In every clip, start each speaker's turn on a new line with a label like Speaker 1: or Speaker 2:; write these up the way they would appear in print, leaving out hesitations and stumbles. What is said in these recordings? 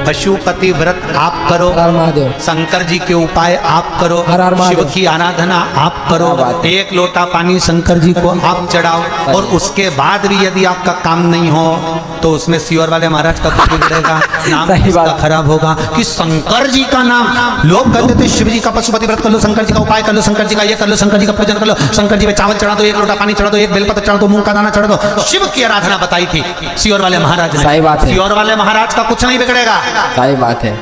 Speaker 1: पशुपति व्रत आप करो,
Speaker 2: हर हर महादेव।
Speaker 1: शंकर जी के उपाय आप करो,
Speaker 2: हर हर महादेव।
Speaker 1: शिव की आराधना आप करो,
Speaker 2: क्या बात है।
Speaker 1: एक लोटा पानी शंकर जी को आप चढ़ाओ, और उसके बाद भी यदि आपका काम नहीं हो तो उसमें सियोर वाले महाराज का कुछ बिगड़ेगा, नाम
Speaker 2: सही
Speaker 1: उसका
Speaker 2: बात।
Speaker 1: खराब होगा कि शंकर जी का नाम। लोग कहते थे शिव जी का पशुपति व्रत कर लो, शंकर जी का उपाय कर लो, शंकर जी का ये कर लो, शंकर जी का पूजन कर लो, शंकर जी पे चावल चढ़ा दो, एक लोटा पानी चढ़ा दो, एक बेलपत्र चढ़ा दो, मूंग का दाना चढ़ा दो। शिव की आराधना बताई थी सियोर वाले महाराज ने।
Speaker 2: सही बात है।
Speaker 1: सियोर वाले महाराज का कुछ नहीं बिगड़ेगा,
Speaker 2: सही बात है।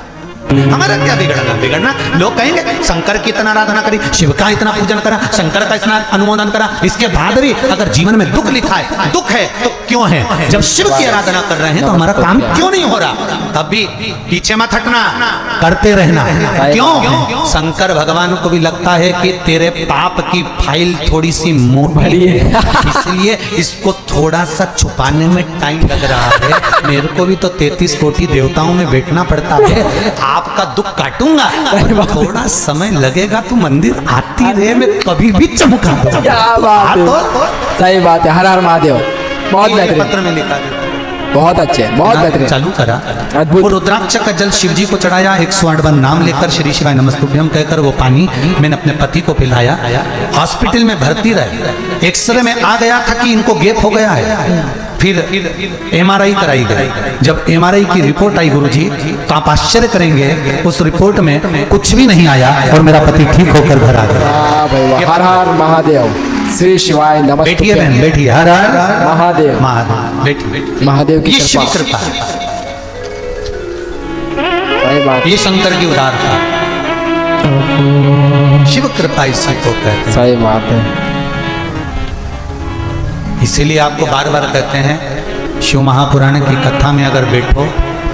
Speaker 1: हमारा क्या बिगड़ना बिगड़ना। लोग कहेंगे शंकर की इतना आराधना करी, शिव का इतना पूजन करा, शंकर का इतना अनुमोदन करा, इसके बाद भी अगर जीवन में दुख लिखा है, दुख है तो क्यों है? जब शिव की आराधना कर रहे हैं तो हमारा काम क्यों नहीं हो रहा? तब भी पीछे मत हटना, करते रहना। क्यों? शंकर भगवान को भी लगता है कि तेरे पाप की फाइल थोड़ी सी मोटी है, इसलिए इसको थोड़ा सा छुपाने में टाइम लग रहा है। मेरे को भी तो 33 कोटि देवताओं में बैठना पड़ता है, आपका दुख काटूंगा, थोड़ा समय लगेगा, तू मंदिर आती रहे, मैं कभी भी चमका दूंगा।
Speaker 2: क्या बात है।
Speaker 1: तो
Speaker 2: सही बात है। हर हर महादेव। बहुत
Speaker 1: ये
Speaker 2: बेहतरीन,
Speaker 1: पत्र में लिखा है।
Speaker 2: बहुत अच्छे, बहुत बेहतरीन।
Speaker 1: चालू करा,
Speaker 2: अद्भुत।
Speaker 1: वो रुद्राक्ष का जल शिव जी को चढ़ाया, 108 बार नाम लेकर श्री शिवाय नमस्तुभ्यम कहकर वो पानी मैंने अपने पति को पिलाया। हॉस्पिटल में भर्ती रहे, एक्सरे में आ गया था कि इनको गैप हो गया है। फिर MRI कराई गई। जब MRI की रिपोर्ट आई गुरुजी, तो आप आश्चर्य करेंगे, उस रिपोर्ट में कुछ भी नहीं आया और मेरा पति ठीक होकर घर आ गया।
Speaker 2: वाह भाई वाह। हर हर महादेव। श्री शिवाय
Speaker 1: बैठिए
Speaker 2: नमस्ते।
Speaker 1: बहन, बैठिए। हर हर
Speaker 2: महादेव।
Speaker 1: महादेव। बैठिए।
Speaker 2: महादेव की
Speaker 1: ये शिव
Speaker 2: कृपा।
Speaker 1: कृपा है,
Speaker 2: सही बात।
Speaker 1: ये शंकर की उदारता, शिव कृपा इसी को कहते हैं।
Speaker 2: सही बात है।
Speaker 1: इसीलिए आपको बार बार कहते हैं, शिव महापुराण की कथा में अगर बैठो,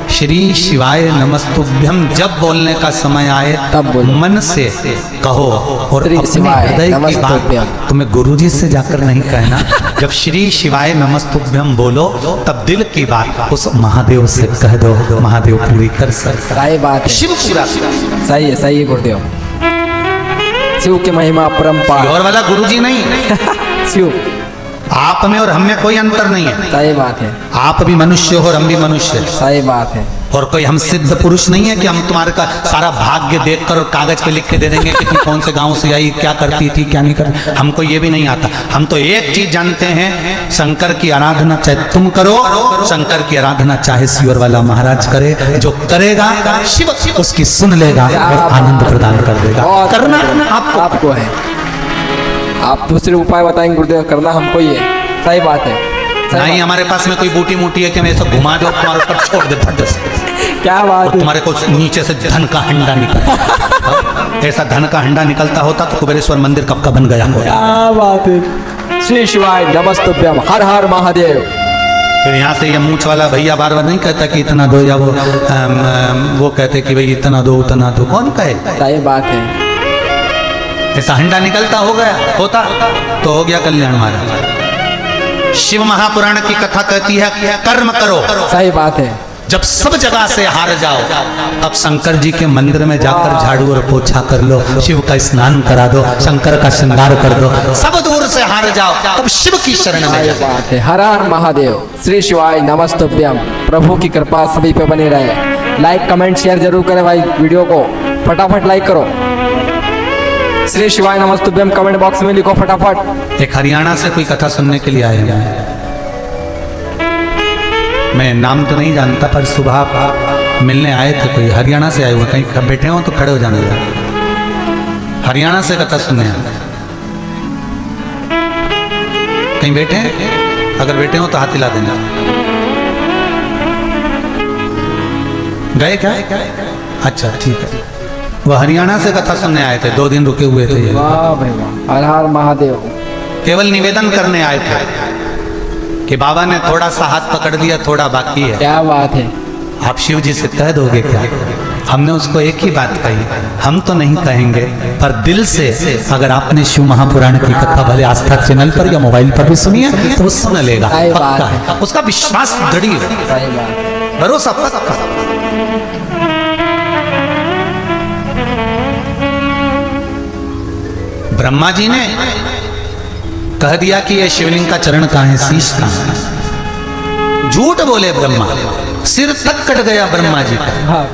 Speaker 1: श्री शिवाय नमस्तुभ्यम जब बोलने का समय आए
Speaker 2: तब बोलो।
Speaker 1: मन से कहो, और
Speaker 2: श्री
Speaker 1: अपने
Speaker 2: शिवाय
Speaker 1: हृदय की
Speaker 2: नमस्तुभ्यम।
Speaker 1: बात तुम्हें गुरुजी से जाकर नहीं कहना। जब श्री शिवाय नमस्तुभ्यम बोलो तब दिल की बात उस महादेव से कह दो, महादेव पूरी कर सकता है।
Speaker 2: सही बात है।
Speaker 1: शिव पूरा।
Speaker 2: सही है, सही है गुरुदेव। शिव की महिमा परम्पार।
Speaker 1: और वाला गुरुजी नहीं,
Speaker 2: शिव।
Speaker 1: आप में और हम में कोई अंतर नहीं है।
Speaker 2: सही बात है।
Speaker 1: आप भी मनुष्य हो और हम भी मनुष्य हैं।
Speaker 2: सही बात है।
Speaker 1: और कोई हम सिद्ध पुरुष नहीं है कि हम तुम्हारे का सारा भाग्य देखकर और कागज पे लिख के दे देंगे कि तुम कौन से गांव से आई, क्या करती थी, क्या नहीं करती। हमको ये भी नहीं आता। हम तो एक चीज जानते हैं, शंकर की आराधना चाहे तुम करो, शंकर की आराधना चाहे सियोर वाला महाराज करे, जो करेगा शिव उसकी सुन लेगा और आनंद प्रदान कर देगा।
Speaker 2: बहुत
Speaker 1: करना
Speaker 2: आपको है। आप दूसरे उपाय बताएंगे गुरुदेव, करना हमको ही है। सही बात है। सही
Speaker 1: नहीं, हमारे पास में कोई बूटी मूटी है कि हम ऐसा घुमा दो तुम्हारे ऊपर छोड़ दे फट से।
Speaker 2: बात। क्या बात है।
Speaker 1: तुम्हारे को नीचे से धन का हंडा निकलता, ऐसा धन का हंडा निकलता होता तो कुबेरेश्वर मंदिर कब का बन गया होता।
Speaker 2: क्या बात है। श्री शिवाय नमस्तुभ्यम। हर हर महादेव।
Speaker 1: फिर यहाँ से ये मूछ वाला भैया बार बार नहीं कहता कि इतना दो, या वो कहते कि भाई इतना दो उतना दो। कौन कहे?
Speaker 2: सही बात है।
Speaker 1: ऐसा हंडा निकलता हो गया होता तो हो गया कल्याण महाराज। शिव महापुराण की कथा कहती है कर्म करो।
Speaker 2: सही बात है।
Speaker 1: जब सब जगह से हार जाओ तब शंकर जी के मंदिर में जाकर झाड़ू और पोछा कर लो, शिव का स्नान करा दो, शंकर का श्रृंगार कर दो। सब दूर से हार जाओ तब शिव की शरण में
Speaker 2: सही
Speaker 1: जाओ।
Speaker 2: बात है। हर हर महादेव। श्री शिवाय नमस्तुभ्यम। प्रभु की कृपा सभी पे बनी रहे। लाइक कमेंट शेयर जरूर करें भाई, वीडियो को फटाफट लाइक करो। श्री शिवाय नमस्तुभ्यम कमेंट बॉक्स में लिखो फटाफट।
Speaker 1: एक हरियाणा से कोई कथा सुनने के लिए आए हैं, मैं नाम तो नहीं जानता, पर सुबह मिलने आए थे। कोई हरियाणा से आए हुए, कहीं बैठे हो तो खड़े हो जाने दो। हरियाणा से कथा सुनने आए, कहीं बैठे हैं? अगर बैठे हो तो हाथ हिला देना। गए क्या? अच्छा ठीक है। वह हरियाणा से कथा सुनने आए थे, 2 दिन रुके हुए थे।
Speaker 2: वाह भाई वाह। हर हर महादेव।
Speaker 1: केवल निवेदन करने आए थे कि बाबा ने थोड़ा सा हाथ पकड़ लिया, थोड़ा बाकी है।
Speaker 2: क्या बात है।
Speaker 1: आप शिव जी से कह दोगे क्या? हमने उसको एक ही बात कही, हम तो नहीं कहेंगे, पर दिल से अगर आपने शिव महापुराण की कथा भले आस्था चैनल पर या मोबाइल पर भी सुनी है तो वो सुन लेगा।
Speaker 2: सही बात
Speaker 1: पक्का
Speaker 2: है।
Speaker 1: है, उसका विश्वास दृढ़ है,
Speaker 2: सही बात है।
Speaker 1: भरोसा पक्का। ब्रह्मा जी ने कह दिया कि ये शिवलिंग का चरण कहाँ है, शीश कहाँ है। झूठ बोले ब्रह्मा, सिर तक कट गया ब्रह्मा जी का।
Speaker 2: हाँ,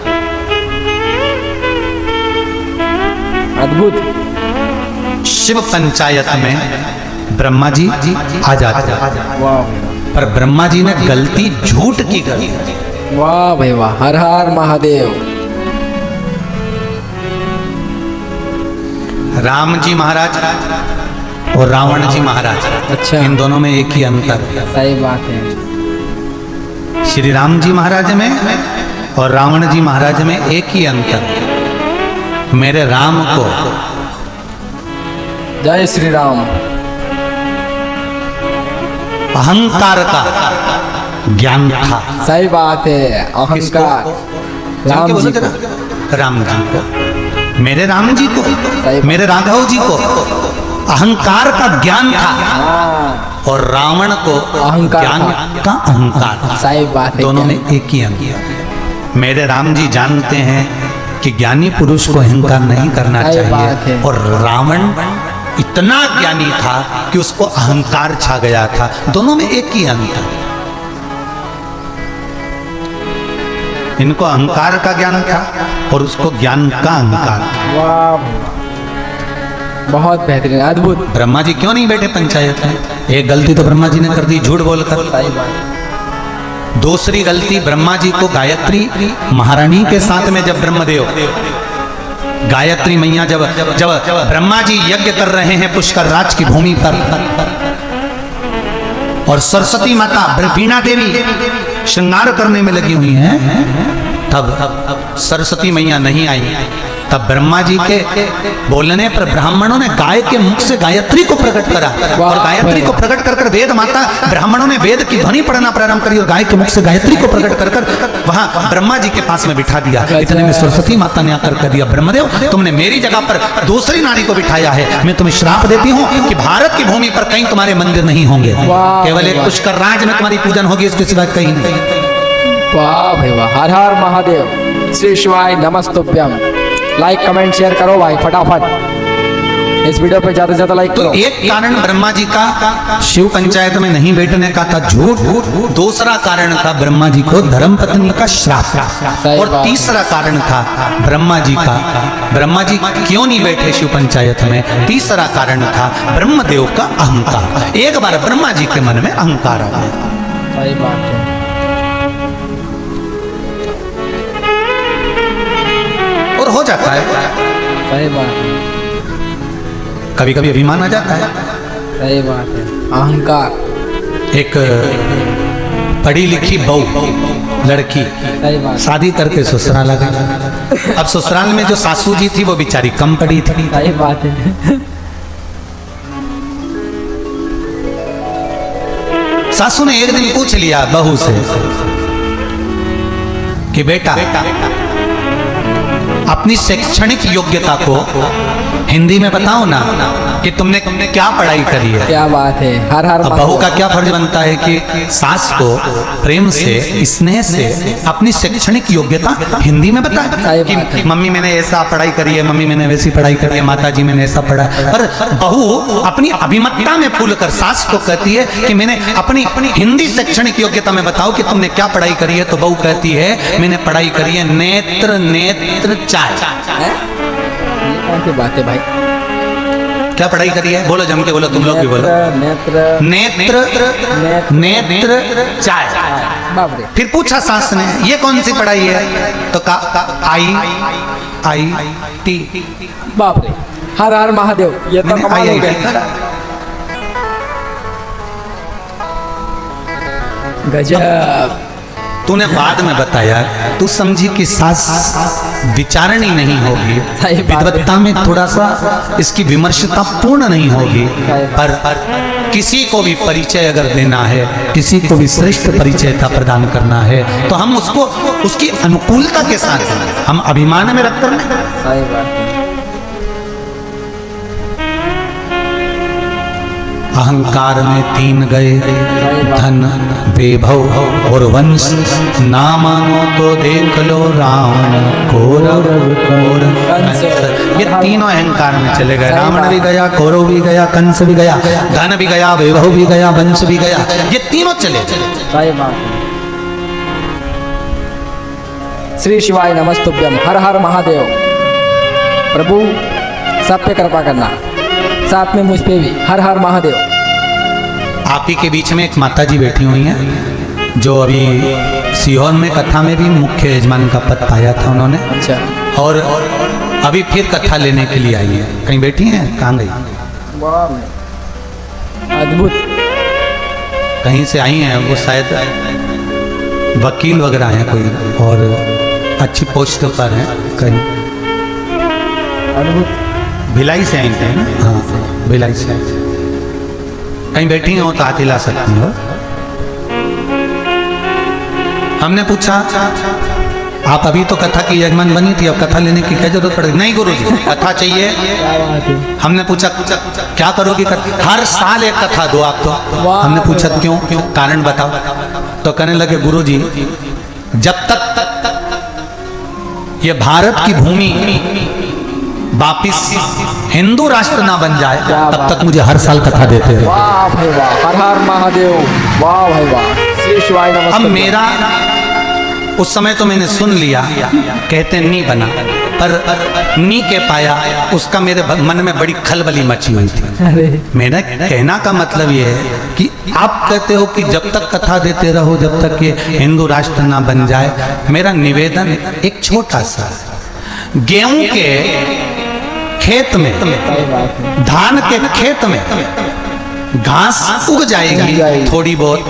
Speaker 2: अद्भुत।
Speaker 1: शिव पंचायत में ब्रह्मा जी आ जाते हैं,
Speaker 2: वाह
Speaker 1: पर ब्रह्मा जी ने गलती झूठ की कर दी।
Speaker 2: वाह भाई वाह, हर हर महादेव।
Speaker 1: राम जी महाराज और रावण जी महाराज,
Speaker 2: अच्छा।
Speaker 1: इन दोनों में एक ही अंतर है।
Speaker 2: सही बात है।
Speaker 1: श्री राम जी महाराज में और रावण जी महाराज में एक ही अंतर है। मेरे राम को
Speaker 2: जय श्री राम।
Speaker 1: अहंकार का ज्ञान था।
Speaker 2: सही बात है, अहंकार। राम जी को,
Speaker 1: राम जी को, मेरे राम जी को,
Speaker 2: बात।
Speaker 1: मेरे राघव जी को अहंकार का ज्ञान था
Speaker 2: हाँ,
Speaker 1: और रावण को
Speaker 2: अहंकार
Speaker 1: ज्ञान
Speaker 2: था।
Speaker 1: का अहंकार था।
Speaker 2: सही बात है।
Speaker 1: दोनों में एक ही अंतर। मेरे राम जी जानते हैं कि ज्ञानी पुरुष को अहंकार नहीं करना
Speaker 2: सही बात
Speaker 1: चाहिए,
Speaker 2: है।
Speaker 1: और रावण इतना ज्ञानी था कि उसको अहंकार छा गया था। दोनों में एक ही अंतर। इनको अहंकार का ज्ञान था और उसको ज्ञान का अहंकार था।
Speaker 2: वाह भाई वाह, बहुत बेहतरीन, अद्भुत।
Speaker 1: ब्रह्मा जी क्यों नहीं बैठे पंचायत में? एक गलती तो ब्रह्मा जी ने कर दी झूठ बोलकर।
Speaker 2: सही बात।
Speaker 1: दूसरी गलती ब्रह्मा जी को गायत्री महारानी के साथ में, जब ब्रह्मदेव गायत्री मैया जब जब ब्रह्मा जी यज्ञ कर रहे हैं पुष्कर राज की भूमि पर, और सरस्वती माता वीणा देवी श्रृंगार करने में लगी हुई हैं, तब सरस्वती मैया नहीं आई। तब ब्रह्मा जी के बोलने पर ब्राह्मणों ने गाय के मुख से गायत्री को प्रकट करा, और गायत्री को प्रकट कर वेद माता ब्राह्मणों ने वेद की ध्वनि पढ़ना प्रारंभ करी, और गाय के मुख से गायत्री को प्रकट कर वहां ब्रह्मा जी के पास में बिठा दिया। इतने में सरस्वती माता ने आकर कह दिया, ब्रह्मदेव तुमने मेरी जगह पर दूसरी नारी को बिठाया है, मैं तुम्हें श्राप देती हूँ कि भारत की भूमि पर कहीं तुम्हारे मंदिर नहीं होंगे, केवल एक पुष्कर राज में तुम्हारी पूजन होगी, इसके सिवा कहीं नहीं।
Speaker 2: वाह भाई वाह, हर हर महादेव। श्री शिवाय नमस्तुभ्यम। लाइक कमेंट शेयर करो भाई फटाफट, इस वीडियो पे ज्यादा से ज्यादा लाइक
Speaker 1: तो
Speaker 2: करो।
Speaker 1: एक कारण ब्रह्मा जी का शिव पंचायत में नहीं बैठने का था झूठ, दूसरा कारण था ब्रह्मा जी को धर्म पत्नी का श्राप, और तीसरा कारण था ब्रह्मा जी का, ब्रह्मा जी क्यों नहीं बैठे शिव पंचायत में, तीसरा कारण था ब्रह्मदेव का अहंकार। एक बार ब्रह्मा जी के मन में अहंकार आ गया।
Speaker 2: सही बात है।
Speaker 1: और हो जाता है,
Speaker 2: सही बात है।
Speaker 1: कभी कभी अभिमान आ जाता है।
Speaker 2: सही बात है, अहंकार।
Speaker 1: एक पढ़ी लिखी बहू लड़की
Speaker 2: सही बात।
Speaker 1: शादी करके ससुराल आ गई। अब ससुराल में जो सासू जी थी वो बेचारी कम पड़ी थी।
Speaker 2: सही बात है।
Speaker 1: सासू ने एक दिन पूछ लिया बहू से कि बेटा अपनी शैक्षणिक योग्यता को हिंदी में बताओ ना, कि तुमने क्या पढ़ाई करी है।
Speaker 2: क्या बात है, हर हर
Speaker 1: अब बहू का क्या फर्ज बनता है कि सास को प्रेम से स्नेह से अपनी शैक्षणिक योग्यता हिंदी में बताए कि मम्मी मैंने ऐसा पढ़ाई करी है, मम्मी मैंने वैसी पढ़ाई करी है, माता जी मैंने ऐसा पढ़ा। पर बहू अपनी अभिमतता में फूल कर सास को कहती है कि मैंने अपनी हिंदी शैक्षणिक योग्यता में बताओ कि तुमने क्या पढ़ाई करी है। तो बहू कहती है मैंने पढ़ाई करी है नेत्र नेत्र चाय।
Speaker 2: कौन सी बात है भाई?
Speaker 1: क्या पढ़ाई करी है? बोलो जम के बोलो, तुम लोग भी बोलो।
Speaker 2: नेत्र
Speaker 1: नेत्र नेत्र चाय।
Speaker 2: बाप रे।
Speaker 1: फिर पूछा सास ने ये कौन सी पढ़ाई है? तो आई आई टी।
Speaker 2: बाप रे, हर हर महादेव, ये तो कमाल हो गया। गजब।
Speaker 1: तूने बाद में बताया, तू समझी कि सास विचारणी नहीं होगी, विद्वत्ता में थोड़ा सा इसकी विमर्शता पूर्ण नहीं होगी, पर किसी को भी परिचय अगर देना है, किसी को भी श्रेष्ठ परिचयता प्रदान करना है, तो हम उसको उसकी अनुकूलता के साथ हम अभिमान में रखकर नहीं।
Speaker 2: सही बात है।
Speaker 1: अहंकार में तीन गए, धन वैभव और वंश, ना मानो तो देख लो रावण कौरव और कंस। ये तीनों अहंकार में चले गए। रावण भी गया, कौरव भी गया, कंस भी गया, धन भी गया, वैभव भी गया, वंश भी गया, ये तीनों चले गए।
Speaker 2: सही बात है। श्री शिवाय नमस्तुभ्यम, हर हर महादेव। प्रभु सब पे कृपा करना, साथ में मुझ पे भी, हर हर महादेव।
Speaker 1: आप ही के बीच में एक माता जी बैठी हुई हैं जो अभी सीहोर में कथा में भी मुख्य यजमान का पद पाया था उन्होंने,
Speaker 2: अच्छा,
Speaker 1: और अभी फिर कथा लेने के लिए आई है। कहीं बैठी हैं, कहाँ गई?
Speaker 2: अद्भुत।
Speaker 1: कहीं से आई हैं, वो शायद वकील वगैरह हैं कोई, और अच्छी पोस्ट पर हैं कहीं।
Speaker 2: अद्भुत।
Speaker 1: भिलाई से आई थे ना? हाँ, भिलाई से आई थी। कहीं बैठी हैं, वो तो हाथ हिला सकती हो। हमने पूछा आप अभी तो कथा की यजमान बनी थी, अब कथा लेने की क्या जरूरत पड़ेगी? नहीं गुरुजी, कथा चाहिए। हमने पूछा क्या करोगी? हर साल एक कथा दो आप तो। हमने पूछा क्यों? कारण बताओ। तो कहने लगे गुरुजी, जब तक ये भारत की भूमि वापिस हिंदू राष्ट्र ना बन जाए तब तक मुझे हर साल कथा देते रहे।
Speaker 2: वाह भाई वाह, हर हर महादेव, वाह भाई वाह, श्री शिवाय नमस्तुभ्यम।
Speaker 1: अब मेरा उस समय तो मैंने सुन लिया, कहते नहीं बना, पर नी के पाया, उसका मेरे मन में बड़ी खलबली मची हुई थी।
Speaker 2: अरे
Speaker 1: मेरा कहना का मतलब ये है कि आप कहते हो कि जब तक कथा देते रहो जब तक ये हिंदू राष्ट्र ना बन जाए। मेरा निवेदन एक छोटा सा, गेहूं के खेत में, धान के खेत में घास उग जाएगी थोड़ी बहुत,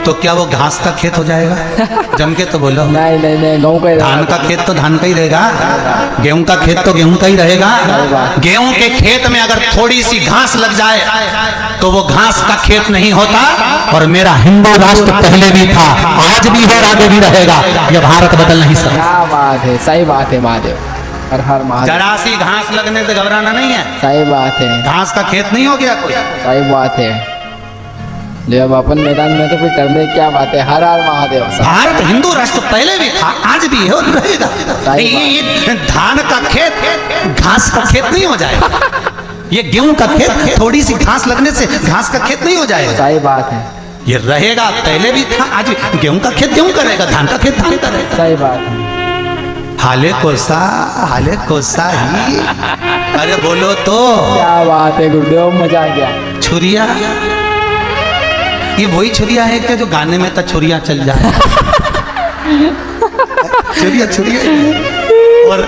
Speaker 1: तो क्या वो घास का खेत हो जाएगा? जम के तो बोलो।
Speaker 2: नहीं नहीं नहीं, गाँव का
Speaker 1: धान का खेत तो धान का ही रहेगा, गेहूं का खेत तो गेहूं का ही रहेगा। गेहूं के खेत में अगर थोड़ी सी घास लग जाए तो वो घास का खेत नहीं होता। और मेरा हिंदू राष्ट्र पहले भी था, आज भी और आगे भी रहेगा। ये भारत बदल नहीं सकता।
Speaker 2: क्या बात है, सही बात है महादेव, हर हर महादेव।
Speaker 1: जरा सी घास लगने से घबराना नहीं है,
Speaker 2: सही बात है,
Speaker 1: घास का खेत नहीं हो गया कोई।
Speaker 2: सही बात है। जब अपन मैदान में तो फिर डरने की क्या बात है, हर हर महादेव।
Speaker 1: भारत हिंदू राष्ट्र पहले भी था, आज भी है और रहेगा। ये धान का खेत घास का खेत नहीं हो जाएगा। ये गेहूं का खेत थोड़ी सी घास लगने से घास का खेत नहीं हो जाएगा।
Speaker 2: सही बात है,
Speaker 1: ये रहेगा, पहले भी था, आज भी। गेहूं का खेत गेहूं का रहेगा, धान का खेत धान का रहेगा।
Speaker 2: सही बात है।
Speaker 1: हाले कोसा ही। अरे बोलो तो।
Speaker 2: क्या बात है गुरुदेव, मजा आ गया।
Speaker 1: छुरिया, ये वही छुरिया है क्या जो गाने में तो छुरिया चल जाए? छुरिया और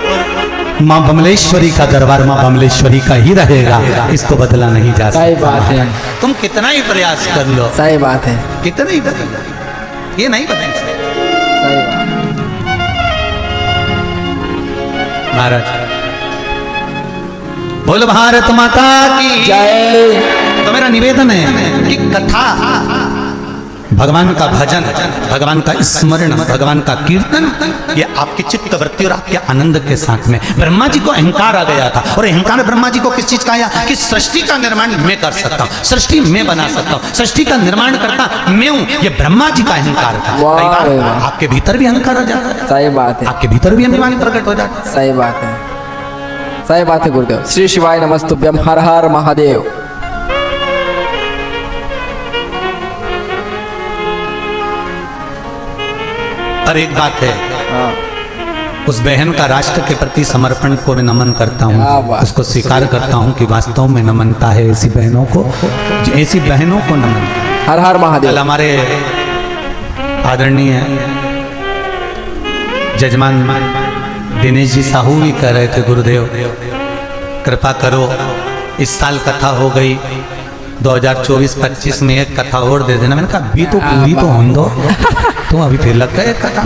Speaker 1: माँ बमलेश्वरी का दरबार माँ बमलेश्वरी का ही रहेगा, इसको बदला नहीं जा सकता।
Speaker 2: सही बात है,
Speaker 1: तुम कितना ही प्रयास कर लो,
Speaker 2: सही बात है,
Speaker 1: कितना ही बदल, ये नहीं बदल सकते।
Speaker 2: सही बात।
Speaker 1: महाराज बोल भारत माता की
Speaker 2: जय।
Speaker 1: तो मेरा निवेदन है कि कथा, भगवान का भजन, भगवान का स्मरण, भगवान का कीर्तन, ये आपकी चित्त वृत्ति और आपके आनंद के साथ में। ब्रह्मा जी को अहंकार आ गया था, और अहंकार ब्रह्मा जी को किस चीज का आया कि सृष्टि का निर्माण मैं कर सकता हूँ, सृष्टि मैं बना सकता हूँ, सृष्टि का निर्माण करता मैं हूँ। ये ब्रह्मा जी का अहंकार था। कई बार आपके भीतर भी अहंकार आ जाता है,
Speaker 2: सही बात है,
Speaker 1: आपके भीतर भी अभिमान प्रकट हो जाता है।
Speaker 2: सही बात है, सही बात है गुरुदेव। श्री शिवाय नमस्तुभ्यम, हर हर महादेव।
Speaker 1: पर एक बात है, उस बहन का राष्ट्र के प्रति समर्पण को मैं नमन करता हूँ, उसको स्वीकार करता हूँ कि वास्तव में नमनता है ऐसी बहनों को, ऐसी बहनों को नमन।
Speaker 2: हर हर महादेव।
Speaker 1: कल हमारे आदरणीय जजमान दिनेश जी साहू भी कह रहे थे, गुरुदेव कृपा करो, इस साल कथा हो गई, 2024-25 में एक कथा और दे देना। मैंने कहा अभी तो पूरी तो होने दो, तुम अभी फिर लग गए कथा।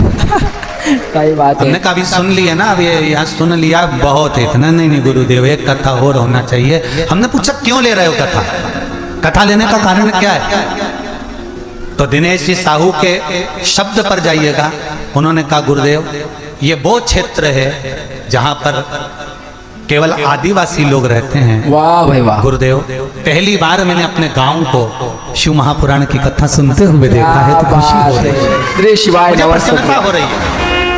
Speaker 2: सही बात है।
Speaker 1: हमने कहा अभी सुन लिया ना, अभी यहाँ सुन लिया बहुत है इतना। नहीं गुरुदेव, एक कथा और होना चाहिए। हमने पूछा क्यों ले रहे हो कथा, कथा लेने का कारण क्या है? तो दिनेश जी साहू के शब्द पर जाइएगा, उन्होंने कहा गुरुदेव ये वो क्षेत्र है जहाँ पर केवल आदिवासी लोग रहते हैं।
Speaker 2: वाह भाई वाह
Speaker 1: गुरुदेव, पहली बार मैंने अपने गांव को शिव महापुराण की कथा सुनते हुए देखा है, तो खुशी हो रही है,
Speaker 2: श्री शिवाय
Speaker 1: मुझे प्रसन्नता
Speaker 2: नमस्तुभ्यम।
Speaker 1: हो रही है।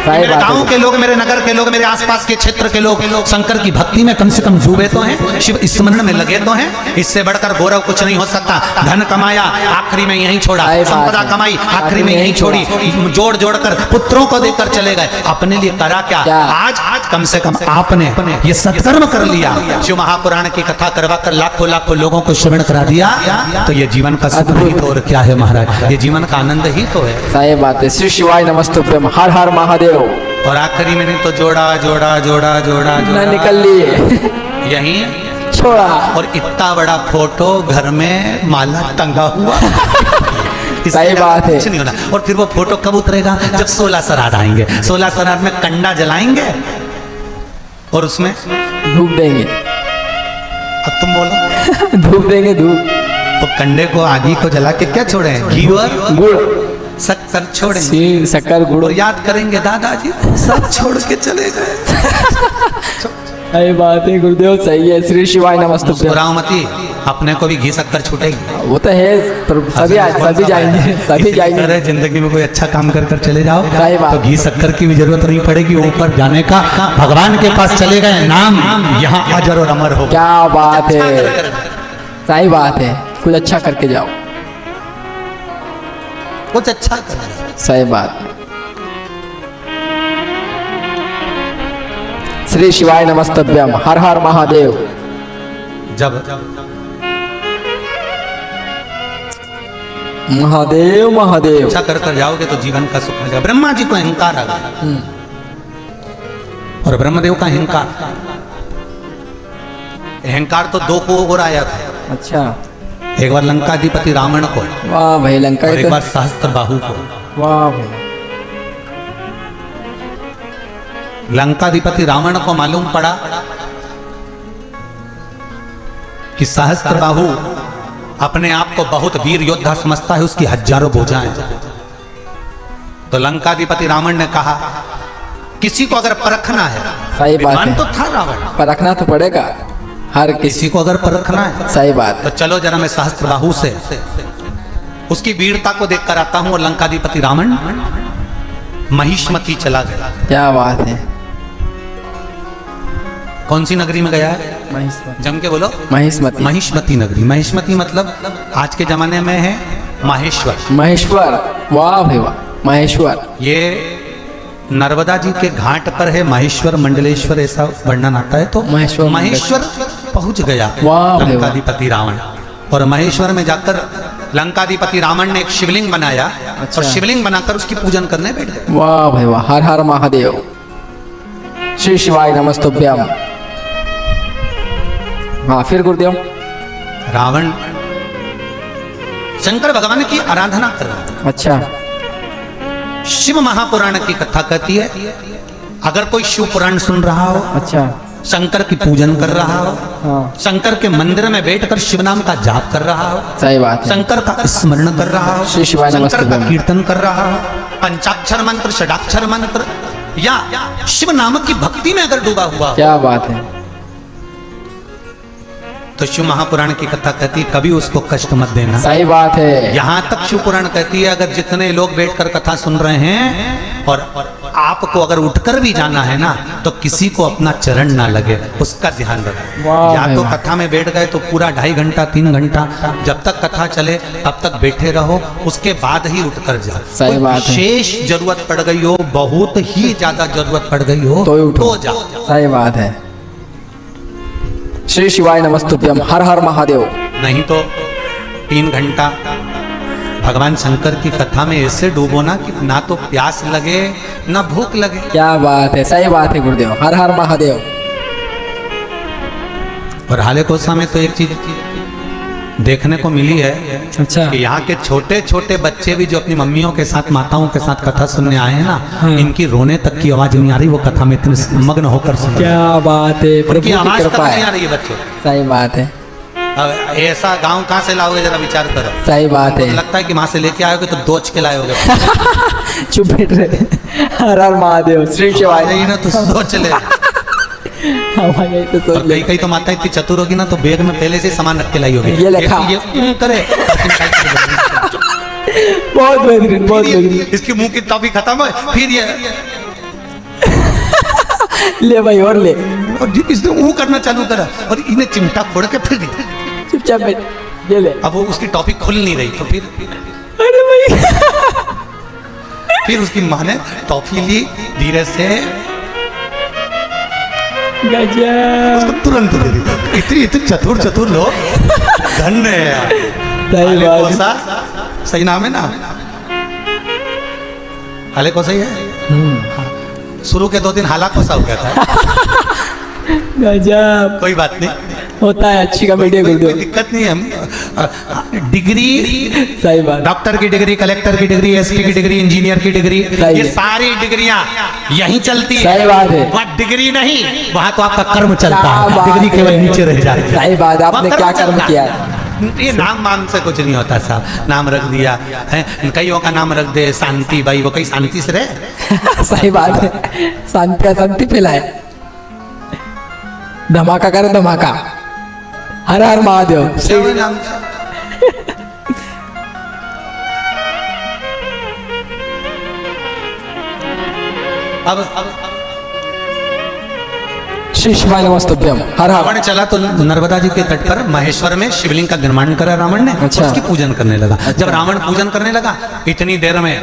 Speaker 2: सही
Speaker 1: मेरे
Speaker 2: बात है।
Speaker 1: गांव के लोग, मेरे नगर के लोग, मेरे आसपास के क्षेत्र के लोग शंकर की भक्ति में कम से कम डूबे तो हैं, शिव स्मरण में लगे तो हैं। इससे बढ़कर गौरव कुछ नहीं हो सकता। धन कमाया, आखिरी में यहीं छोड़ा।
Speaker 2: सही बात
Speaker 1: संपदा
Speaker 2: है।
Speaker 1: कमाई, आखिरी में यहीं छोड़ी। जोड़ जोड़ कर पुत्रों को देकर चले गए, अपने लिए करा क्या? आज कम से कम आपने ये सत्कर्म कर लिया, शिव महापुराण की कथा करवा कर लाखों लाखों लोगों को श्रवण करा दिया, तो ये जीवन का सुख ही तो और क्या है महाराज, ये जीवन का आनंद ही तो है।
Speaker 2: सही बात है। श्री शिवाय नमस्तुभ्यम, हर हर महादेव।
Speaker 1: और आखिरी में नहीं तो जोड़ा जोड़ा जोड़ा जोड़ा
Speaker 2: न
Speaker 1: जोड़ा
Speaker 2: निकल लिए
Speaker 1: यहीं
Speaker 2: छोड़ा।
Speaker 1: और इतना बड़ा फोटो घर में माला टंगा हुआ।
Speaker 2: सही बात है।
Speaker 1: कुछ नहीं होना। और फिर वो फोटो कब उतरेगा? जब 16 श्राद्ध आएंगे। 16 श्राद्ध में कंडा जलाएंगे और उसमें
Speaker 2: धूप देंगे।
Speaker 1: अब तुम बोलो,
Speaker 2: धूप देंगे धूप।
Speaker 1: तो कंडे को, आगी को जला के क्या छोड़े? घी और
Speaker 2: गुड़,
Speaker 1: शक्कर छोड़ेंगे
Speaker 2: सीर, शक्कर, गुड़।
Speaker 1: और याद करेंगे दादाजी सब छोड़ के चले गए।
Speaker 2: सही बात है गुरुदेव, सही है। श्री शिवाय नमस्तुभ्यम।
Speaker 1: मुस्कुराओ अपने को भी घी शक्कर छूटेगी।
Speaker 2: वो तो है, पर सभी जाएंगे, सभी जाएंगे।
Speaker 1: अरे जिंदगी में कोई अच्छा काम कर कर चले जाओ
Speaker 2: सही बात।
Speaker 1: तो घी शक्कर की भी जरूरत नहीं पड़ेगी ऊपर जाने का। भगवान के पास चले गए, नाम यहाँ अजर और अमर हो।
Speaker 2: क्या बात है, सही बात है। कुछ अच्छा करके जाओ।
Speaker 1: कुछ अच्छा कर।
Speaker 2: सही बात। श्री शिवाय नमस्तुभ्यम, हर हर महादेव।
Speaker 1: जब
Speaker 2: महादेव महादेव।
Speaker 1: अच्छा कर कर जाओगे तो जीवन का सुख मिलेगा। ब्रह्मा जी को अहंकार आ गया और ब्रह्मदेव का अहंकार तो दो को और आया था।
Speaker 2: अच्छा,
Speaker 1: एक बार लंकाधिपति रावण को
Speaker 2: वाह भाई, लंका
Speaker 1: और
Speaker 2: के
Speaker 1: एक
Speaker 2: तो-
Speaker 1: बार सहस्त्र बाहु को।
Speaker 2: वाह भाई।
Speaker 1: लंकाधिपति रावण को मालूम पड़ा कि सहस्त्र बाहु अपने आप को बहुत वीर योद्धा समझता है, उसकी हजारों भुजाएं। तो लंकाधिपति रावण ने कहा, किसी को अगर परखना है,
Speaker 2: सही बात
Speaker 1: विद्वान
Speaker 2: है।
Speaker 1: तो था रावण,
Speaker 2: पर रखना तो पड़ेगा हर किसी।
Speaker 1: किसी को अगर परखना है
Speaker 2: सही बात
Speaker 1: तो
Speaker 2: है।
Speaker 1: चलो जरा मैं सहस्त्र बाहु से उसकी वीरता को देख कर आता हूं। और लंकाधिपति रावण महिष्मती चला गया।
Speaker 2: क्या बात है।
Speaker 1: कौन सी नगरी में गया है?
Speaker 2: महिष्मती।
Speaker 1: जम के बोलो।
Speaker 2: महिष्मती।
Speaker 1: महिष्मती नगरी। महिष्मती मतलब आज के जमाने में है माहेश्वर।
Speaker 2: महेश्वर। वाह भाई वाह, महेश्वर।
Speaker 1: ये नर्मदा जी के घाट पर है माहेश्वर मंडलेश्वर, ऐसा वर्णन आता है। तो
Speaker 2: महेश्वर
Speaker 1: महेश्वर पहुंच गया
Speaker 2: वाह भाई वाह।
Speaker 1: लंकाधिपति रावण। और महेश्वर में जाकर लंकाधिपति रावण ने एक शिवलिंग बनाया।
Speaker 2: अच्छा।
Speaker 1: और शिवलिंग बनाकर उसकी पूजन करने बैठ गए।
Speaker 2: वाह भाई वाह, हर हर महादेव। श्री शिवाय नमस्तुभ्यम। हाँ, फिर गुरुदेव।
Speaker 1: रावण शंकर भगवान की आराधना कर रहा है।
Speaker 2: अच्छा,
Speaker 1: शिव महापुराण की कथा कहती है, अगर कोई शिव पुराण सुन रहा हो,
Speaker 2: अच्छा।
Speaker 1: शंकर की पूजन कर रहा हो,
Speaker 2: हाँ,
Speaker 1: शंकर के मंदिर में बैठकर शिव नाम का जाप कर रहा हो,
Speaker 2: सही बात है।
Speaker 1: शंकर का स्मरण कर रहा हो,
Speaker 2: श्री शिवाय
Speaker 1: शंकर का
Speaker 2: नमस्तुभ्यम।
Speaker 1: कीर्तन कर रहा हो, पंचाक्षर मंत्र, षडाक्षर मंत्र या शिव नाम की भक्ति में अगर डूबा हुआ हो,
Speaker 2: क्या बात है।
Speaker 1: तो शिव महापुराण की कथा कहती है कभी उसको कष्ट मत देना।
Speaker 2: सही बात है।
Speaker 1: यहाँ तक शिव पुराण कहती है, अगर जितने लोग बैठकर कथा सुन रहे हैं और आपको अगर उठकर भी जाना है ना, तो किसी को अपना चरण ना लगे, उसका ध्यान रखें।
Speaker 2: वाह
Speaker 1: या
Speaker 2: भाई
Speaker 1: तो
Speaker 2: वाह।
Speaker 1: कथा में बैठ गए तो पूरा 2.5 घंटा 3 घंटा जब तक कथा चले तब तक बैठे रहो, उसके बाद ही उठकर जाओ।
Speaker 2: सही
Speaker 1: कोई
Speaker 2: बात है।
Speaker 1: विशेष जरूरत पड़ गई हो, बहुत ही ज्यादा जरूरत पड़ गई हो,
Speaker 2: तो ही उठो।
Speaker 1: तो जाओ।
Speaker 2: सही बात है। श्री शिवाय नमस्तुभ्यम, हर हर महादेव।
Speaker 1: नहीं तो 3 घंटा भगवान शंकर की कथा में ऐसे डूबो ना कि ना तो प्यास लगे ना भूख लगे।
Speaker 2: क्या बात है, सही बात है गुरुदेव, हर हर महादेव।
Speaker 1: और हाले कोसा में तो एक चीज देखने को मिली है
Speaker 2: अच्छा,
Speaker 1: कि यहाँ के छोटे छोटे बच्चे भी जो अपनी मम्मियों के साथ, माताओं के साथ कथा सुनने आए हैं ना, इनकी रोने तक की आवाज नहीं आ रही, वो कथा में इतने मग्न होकर सुन रहे हैं।
Speaker 2: क्या बात है। प्रभु
Speaker 1: उनकी
Speaker 2: की
Speaker 1: आवाज तक
Speaker 2: कृपा
Speaker 1: नहीं आ
Speaker 2: है।
Speaker 1: रही है बच्चों।
Speaker 2: सही बात है।
Speaker 1: अब ऐसा गांव कहाँ से लाओगे जरा विचार करो।
Speaker 2: सही बात है।
Speaker 1: लगता है कि वहां से लेके आओगे तो दोच के लाए होगे।
Speaker 2: चुप बैठ रहे। हर हर महादेव। श्री शिवाय।
Speaker 1: नहीं ना तो सोच ले।
Speaker 2: हमारे तो सोच
Speaker 1: और
Speaker 2: ले।
Speaker 1: कई तो माता इतनी चतुर होगी ना, तो बैग में पहले से सामान रख के लाई होगी।
Speaker 2: ये लिखा।
Speaker 1: ये करे
Speaker 2: बहुत बेहतरीन, बहुत बेहतरीन।
Speaker 1: इसकी मुंह की टॉफी खत्म है, फिर ये
Speaker 2: ले भाई और ले,
Speaker 1: और इसने वो करना चालू करा और इन्हें चिमटा फोड़ के फिर दी।
Speaker 2: चुपचाप बैठ, ये ले।
Speaker 1: अब वो उसकी टॉपिक खुल नहीं रही तो
Speaker 2: अरे भाई
Speaker 1: फिर उसकी माँ ने टॉफी ली धीरे से,
Speaker 2: गजब,
Speaker 1: उसको तुरंत दे दी। इतनी इतनी चतुर लोग धन्य है यार।
Speaker 2: सही
Speaker 1: हाले
Speaker 2: बात।
Speaker 1: कोसा, सही नाम है ना, हाले कोसा ही है। शुरू के 2 दिन हाला कोसा हो गया था।
Speaker 2: गजब,
Speaker 1: कोई बात नहीं,
Speaker 2: होता है, अच्छी कॉमेडी है
Speaker 1: कोई
Speaker 2: गुरुदेव।
Speaker 1: दिक्कत नहीं है। डिग्री,
Speaker 2: सही बात।
Speaker 1: डॉक्टर की डिग्री, कलेक्टर की डिग्री, एसपी की डिग्री, इंजीनियर की डिग्री,
Speaker 2: सही
Speaker 1: ये
Speaker 2: है।
Speaker 1: सारी डिग्रियां यहीं चलती है।
Speaker 2: सही बात है।
Speaker 1: वहाँ डिग्री नहीं, वहाँ तो आपका कर्म चलता
Speaker 2: क्या
Speaker 1: है,
Speaker 2: बात
Speaker 1: डिग्री केवल
Speaker 2: है।
Speaker 1: नीचे रह जाती है।
Speaker 2: सही बात है, आपने
Speaker 1: वहाँ
Speaker 2: क्या कर्म
Speaker 1: चलता
Speaker 2: किया
Speaker 1: है। ये नाम वाम से कुछ नहीं होता साहब, नाम रख दिया है, कईयों का नाम रख दे शांति भाई, वो कई शांति से रहे।
Speaker 2: सही बात है, शांति फैलाए, धमाका करे धमाका। हर हर महादेव।
Speaker 1: सेवा नाम से। अब
Speaker 2: श्री शिवाय नमस्तुभ्यम। हर हर।
Speaker 1: रावण चला तो नर्मदा जी के तट पर महेश्वर में शिवलिंग का निर्माण करा रावण ने।
Speaker 2: अच्छा।
Speaker 1: उसकी पूजन करने लगा। जब रावण पूजन करने लगा, इतनी देर में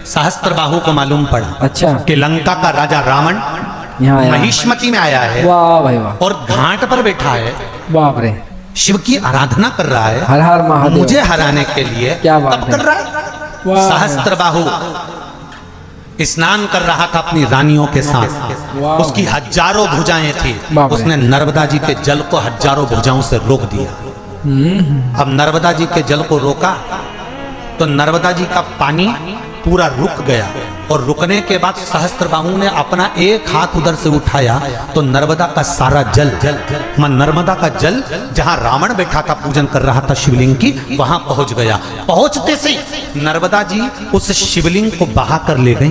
Speaker 1: सहस्त्रबाहु को मालूम पड़ा
Speaker 2: अच्छा,
Speaker 1: कि लंका का राजा रावण
Speaker 2: यहाँ आया।
Speaker 1: महिष्मती में आया है
Speaker 2: वाह भाई वाह,
Speaker 1: और घाट पर बैठा है,
Speaker 2: बाप रे,
Speaker 1: शिव की आराधना कर रहा है।
Speaker 2: हर हर महादेव।
Speaker 1: मुझे हराने के लिए
Speaker 2: क्या बात
Speaker 1: तब
Speaker 2: है।
Speaker 1: कर रहा है।
Speaker 2: वाह।
Speaker 1: सहस्त्रबाहु स्नान कर रहा था अपनी रानियों के साथ।
Speaker 2: वाह।
Speaker 1: उसकी हजारों भुजाएं थी,
Speaker 2: बाप रे।
Speaker 1: उसने नर्मदा जी के जल को हजारों भुजाओं से रोक दिया। अब नर्मदा जी के जल को रोका तो नर्मदा जी का पानी पूरा रुक गया, और रुकने के बाद सहस्त्रबाहु ने अपना एक हाथ उधर से उठाया तो नर्मदा का सारा जल नर्मदा का जल जहां रावण बैठा था पूजन कर रहा था शिवलिंग की, वहां पहुंच गया। पहुंचते से नर्मदा जी उस शिवलिंग को बहा कर ले गई।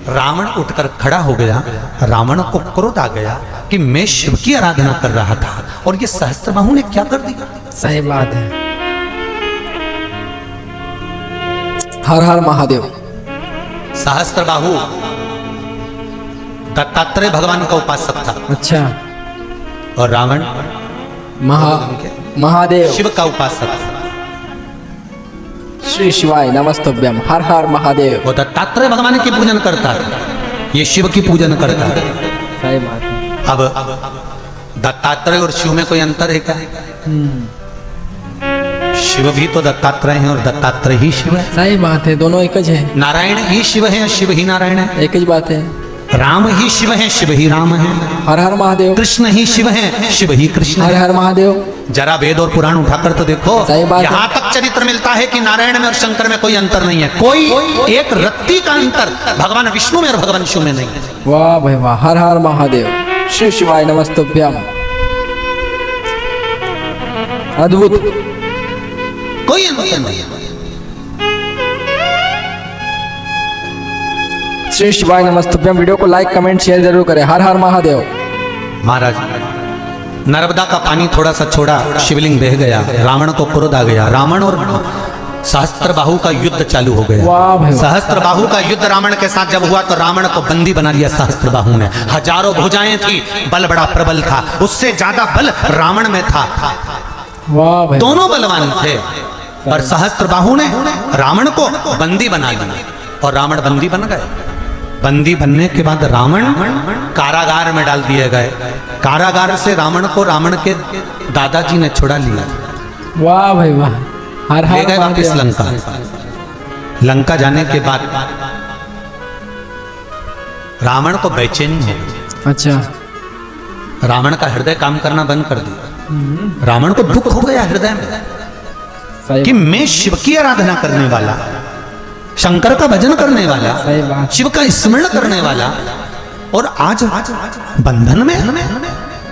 Speaker 1: रावण उठकर खड़ा हो गया। रावण को क्रोध आ गया कि मैं शिव की आराधना कर रहा था और ये सहस्त्रबाहु ने क्या कर दिया।
Speaker 2: सही बात है। हर हर महादेव।
Speaker 1: सहस्त्रबाहु दत्तात्रेय भगवान का उपासक था
Speaker 2: अच्छा,
Speaker 1: और रावण
Speaker 2: महादेव।
Speaker 1: शिव का उपासक था।
Speaker 2: श्री शिवाय नमस्तुभ्यम। हर हर महादेव।
Speaker 1: वो दत्तात्रेय भगवान की पूजन करता है, ये शिव की पूजन करता है।
Speaker 2: सही बात है।
Speaker 1: अब दत्तात्रेय और शिव में कोई अंतर है क्या? शिव भी तो दत्तात्रेय हैं और दत्तात्रेय ही शिव है।
Speaker 2: सही बात है, दोनों एक ही है।
Speaker 1: नारायण ही शिव है, शिव ही नारायण है।
Speaker 2: एक ही बात है।
Speaker 1: राम ही शिव है, शिव ही राम है।
Speaker 2: हर हर महादेव।
Speaker 1: कृष्ण ही शिव है, शिव ही कृष्ण
Speaker 2: हर
Speaker 1: है।
Speaker 2: हर महादेव।
Speaker 1: जरा वेद और पुराण उठाकर तो देखो,
Speaker 2: सही बात है।
Speaker 1: यहाँ तक चरित्र मिलता है कि नारायण में और शंकर में कोई अंतर नहीं है। कोई एक रत्ती का अंतर भगवान विष्णु में और भगवान शिव में नहीं है।
Speaker 2: वाह भाई वाह। हर हर महादेव। श्री शिवाय नमस्तुभ्यम। अद्भुत।
Speaker 1: कोई अंतर नहीं है।
Speaker 2: श्री शिवाय नमस्तुभ्यम। वीडियो को लाइक कमेंट शेयर जरूर करें। हर हर महादेव।
Speaker 1: महाराज नर्मदा का पानी थोड़ा सा छोड़ा, शिवलिंग बह गया। रावण को क्रोध आ गया। रावण और सहस्त्रबाहु का युद्ध चालू हो गया।
Speaker 2: वाह भाई वाह।
Speaker 1: सहस्त्रबाहु का युद्ध रावण के साथ जब हुआ तो रावण को बंदी बना लिया सहस्त्रबाहु ने। हजारों भुजाएं थी, बल बड़ा प्रबल था, उससे ज्यादा बल रावण में था।
Speaker 2: वाह भाई।
Speaker 1: दोनों बलवान थे, पर सहस्त्रबाहु ने रावण को बंदी बना दिया और रावण बंदी बन गए। बंदी बनने के बाद रावण कारागार में डाल दिए गए। कारागार से रावण को रावण के दादाजी ने छुड़ा लिया,
Speaker 2: वाह भाई वाह। हर
Speaker 1: ले
Speaker 2: हर
Speaker 1: गए वापिस
Speaker 2: महादेव।
Speaker 1: लंका। लंका जाने के बाद रावण को बेचैनी हो गई।
Speaker 2: अच्छा,
Speaker 1: रावण का हृदय काम करना बंद कर दिया। रावण को दुख हो गया हृदय में
Speaker 2: सही
Speaker 1: कि मैं शिव की आराधना करने वाला, शंकर का भजन करने वाला,
Speaker 2: सही बात।
Speaker 1: शिव का स्मरण करने वाला, और आज बंधन में।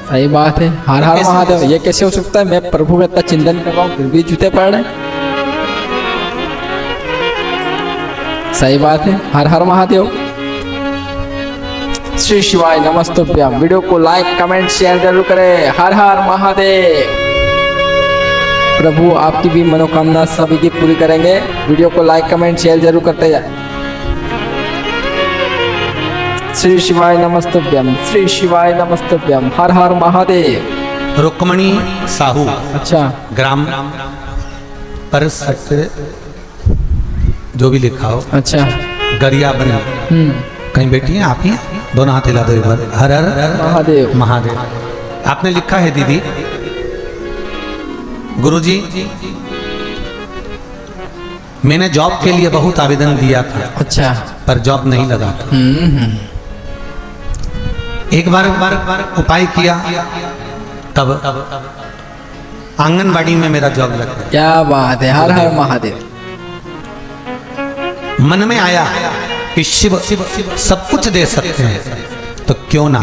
Speaker 2: सही बात है। हर हर महादेव। ये कैसे हो सकता है? मैं प्रभु का इतना चिंतन कर रहा हूँ फिर भी जूते पड़ रहे। सही बात है। हर हर महादेव। श्री शिवाय नमस्तुभ्यम। वीडियो को लाइक कमेंट शेयर जरूर करें। हर हर महादेव। प्रभु आपकी भी मनोकामना सभी की पूरी करेंगे। वीडियो को लाइक कमेंट शेयर जरूर करते जाए। श्री शिवाय नमस्तुभ्यम, श्री शिवाय नमस्तुभ्यम। हर हर महादेव।
Speaker 1: रुक्मणी साहू,
Speaker 2: अच्छा,
Speaker 1: ग्राम पर सत्य जो भी लिखा हो,
Speaker 2: अच्छा,
Speaker 1: गरिया बनी, कहीं बैठी हैं आप ही? दोनों हाथ हिला दो एक बार। हर हर
Speaker 2: महादेव।
Speaker 1: महादेव। आपने लिखा है दीदी, गुरुजी मैंने जॉब के लिए बहुत आवेदन दिया था,
Speaker 2: अच्छा,
Speaker 1: पर जॉब नहीं लगा था। एक बार उपाय किया, तब आंगनबाड़ी में मेरा जॉब लग गया।
Speaker 2: क्या बात है, हर हर महादेव।
Speaker 1: मन में आया कि शिव सब कुछ दे सकते हैं, तो क्यों ना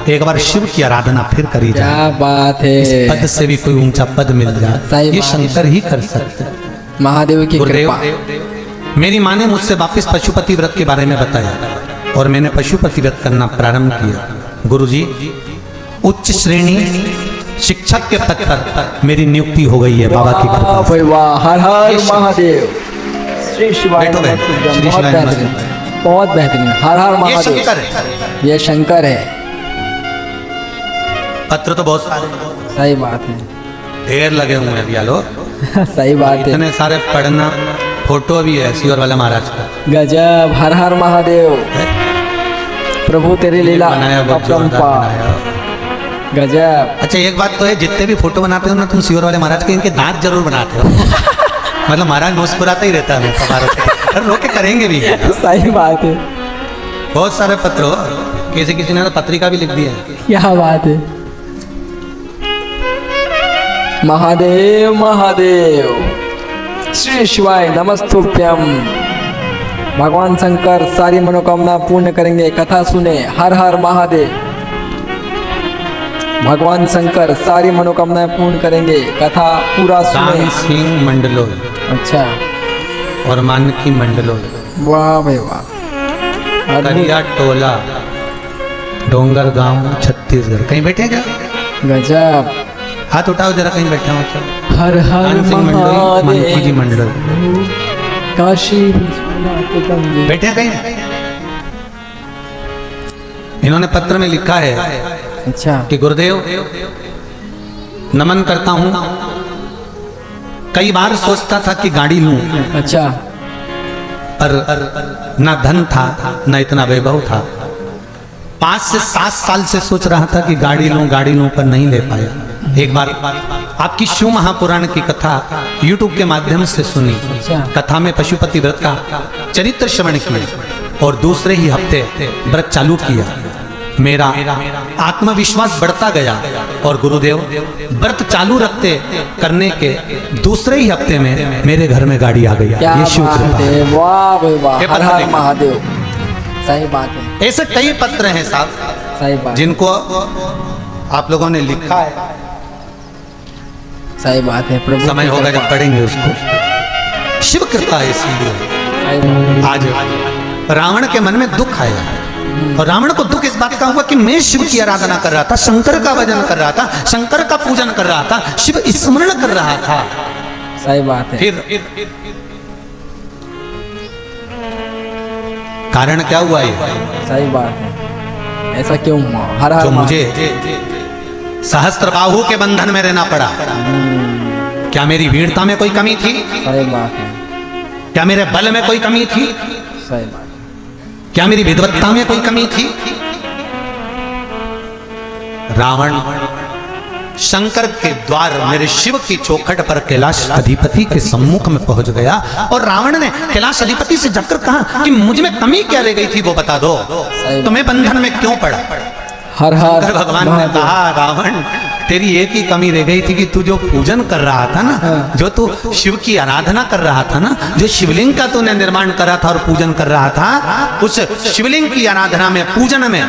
Speaker 1: एक बार शिव की आराधना फिर करी जाए।
Speaker 2: क्या बात है,
Speaker 1: इस पद से भी कोई ऊंचा पद मिल जाए,
Speaker 2: सही
Speaker 1: ये
Speaker 2: बात है।
Speaker 1: शंकर ही कर सकते हैं।
Speaker 2: महादेव की
Speaker 1: गुरुदेव,
Speaker 2: कृपा।
Speaker 1: मेरी माँ ने मुझसे वापस पशुपति व्रत के बारे में बताया और मैंने पशुपति व्रत करना प्रारंभ किया। गुरुजी, उच्च श्रेणी शिक्षक के पद पर मेरी नियुक्ति हो गई है बाबा की कृपा
Speaker 2: वाह
Speaker 1: से।
Speaker 2: भाई वाह, हर हर महादेव। श्री शिवाय
Speaker 1: बैठो बहन,
Speaker 2: नमस्तुभ्यम।
Speaker 1: श्री
Speaker 2: बहुत
Speaker 1: शिवाय
Speaker 2: बेहतरीन, बहुत बेहतरीन। हर हर
Speaker 1: ये
Speaker 2: महादेव।
Speaker 1: शंकर है।
Speaker 2: ये शंकर है।
Speaker 1: पत्र तो बहुत सारे,
Speaker 2: सही बात है,
Speaker 1: ढेर लगे हुए हैं भैया लोग,
Speaker 2: सही बात है।
Speaker 1: इतने सारे पढ़ना। फोटो भी है सियोर वाला महाराज का,
Speaker 2: गजब, हर हर महादेव। प्रभु तेरी लीला
Speaker 1: बनाया बहुत जोरदार
Speaker 2: अपरंपार।
Speaker 1: बनाया।
Speaker 2: गजब।
Speaker 1: अच्छा एक बात तो है, जितने भी फोटो बनाते हो ना तुम सियोर वाले महाराज के, इनके दांत जरूर बनाते हो। मतलब महाराज मुस्कुराता ही रहता है हमारा, रोके करेंगे भी।
Speaker 2: सही बात है,
Speaker 1: बहुत सारे पत्र हो, किसी ने तो पत्रिका भी लिख दी है।
Speaker 2: क्या बात है। महादेव महादेव। श्री शिवाय नमस्तुभ्यम। भगवान शंकर सारी मनोकामना पूर्ण करेंगे, कथा सुने। हर हर महादेव। भगवान शंकर सारी मनोकामनाएं पूर्ण करेंगे, कथा पूरा
Speaker 1: दान
Speaker 2: सुने।
Speaker 1: सिंह मंडलो
Speaker 2: अच्छा,
Speaker 1: और मानकी मंडलो,
Speaker 2: वाह भाई वाह, अद्भुत।
Speaker 1: करिया टोला, डोंगर गांव, छत्तीसगढ़। कहीं बैठे क्या?
Speaker 2: गजब।
Speaker 1: हाथ उठाओ जरा, कहीं बैठे हो क्या?
Speaker 2: हर हर
Speaker 1: दान सिंह मंडलो, मानकी जी
Speaker 2: महादेव।
Speaker 1: मंडलो,
Speaker 2: काशी विश्वनाथ गंगे।
Speaker 1: बैठे हैं कहीं? इन्होंने पत्र में लिखा है
Speaker 2: अच्छा,
Speaker 1: कि गुरुदेव नमन करता हूं। कई बार सोचता था कि गाड़ी लूं,
Speaker 2: अच्छा,
Speaker 1: पर ना धन था ना इतना वैभव था। 5 से 7 साल से सोच रहा था कि गाड़ी लूं पर नहीं ले पाया। एक बार आपकी शिव महापुराण की कथा YouTube के माध्यम से सुनी।
Speaker 2: अच्छा।
Speaker 1: कथा में पशुपति व्रत का चरित्र श्रवण किया और दूसरे ही हफ्ते व्रत चालू किया। मेरा आत्मविश्वास बढ़ता गया और गुरुदेव व्रत चालू रखते करने के दूसरे ही हफ्ते में मेरे घर में गाड़ी आ गई।
Speaker 2: क्या
Speaker 1: ये शिव
Speaker 2: बात
Speaker 1: कृपा है।
Speaker 2: है, वाह भाई वाह,
Speaker 1: ये
Speaker 2: हर
Speaker 1: पत्र
Speaker 2: हर
Speaker 1: देखो।
Speaker 2: महादेव। सही बात है,
Speaker 1: ऐसे कई पत्र हैं साहब
Speaker 2: सही बात,
Speaker 1: जिनको आप लोगों ने लिखा है।
Speaker 2: सही बात है। प्रभु
Speaker 1: समय
Speaker 2: की
Speaker 1: होगा
Speaker 2: कृपा।
Speaker 1: जब पढ़ेंगे उसको। शिव कृपा है इसलिए।
Speaker 2: सही बात है।
Speaker 1: आज रावण के मन में दुख आया और रावण को दुख इस बात का हुआ कि मैं शिव की आराधना कर रहा था, शंकर का भजन कर रहा था, शंकर का पूजन कर रहा था, शिव स्मरण कर रहा था।
Speaker 2: सही बात है।
Speaker 1: फिर कारण क्या हुआ ये?
Speaker 2: सही बात है, ऐसा क्यों हुआ? हर हर
Speaker 1: जो मुझे
Speaker 2: महादेव।
Speaker 1: सहस्त्रबाहु के बंधन में रहना पड़ा। क्या मेरी वीरता में कोई कमी थी?
Speaker 2: सही बात है,
Speaker 1: क्या मेरे बल में कोई कमी थी?
Speaker 2: सही बात है।
Speaker 1: क्या मेरी विद्वत्ता में कोई कमी थी? रावण शंकर के द्वार मेरे शिव की चौखट पर कैलाश अधिपति के सम्मुख में पहुंच गया और रावण ने कैलाश अधिपति से जाकर कहा कि मुझ में कमी क्या रह गई थी वो बता दो, तुम्हें बंधन में क्यों पड़ा?
Speaker 2: हर हर
Speaker 1: शंकर भगवान ने
Speaker 2: महादेव।
Speaker 1: कहा रावण तेरी एक ही कमी रह गई थी कि तू जो पूजन कर रहा था ना, जो तू शिव की आराधना कर रहा था ना, जो शिवलिंग का तूने निर्माण करा था और पूजन कर रहा था, उस शिवलिंग की आराधना में पूजन में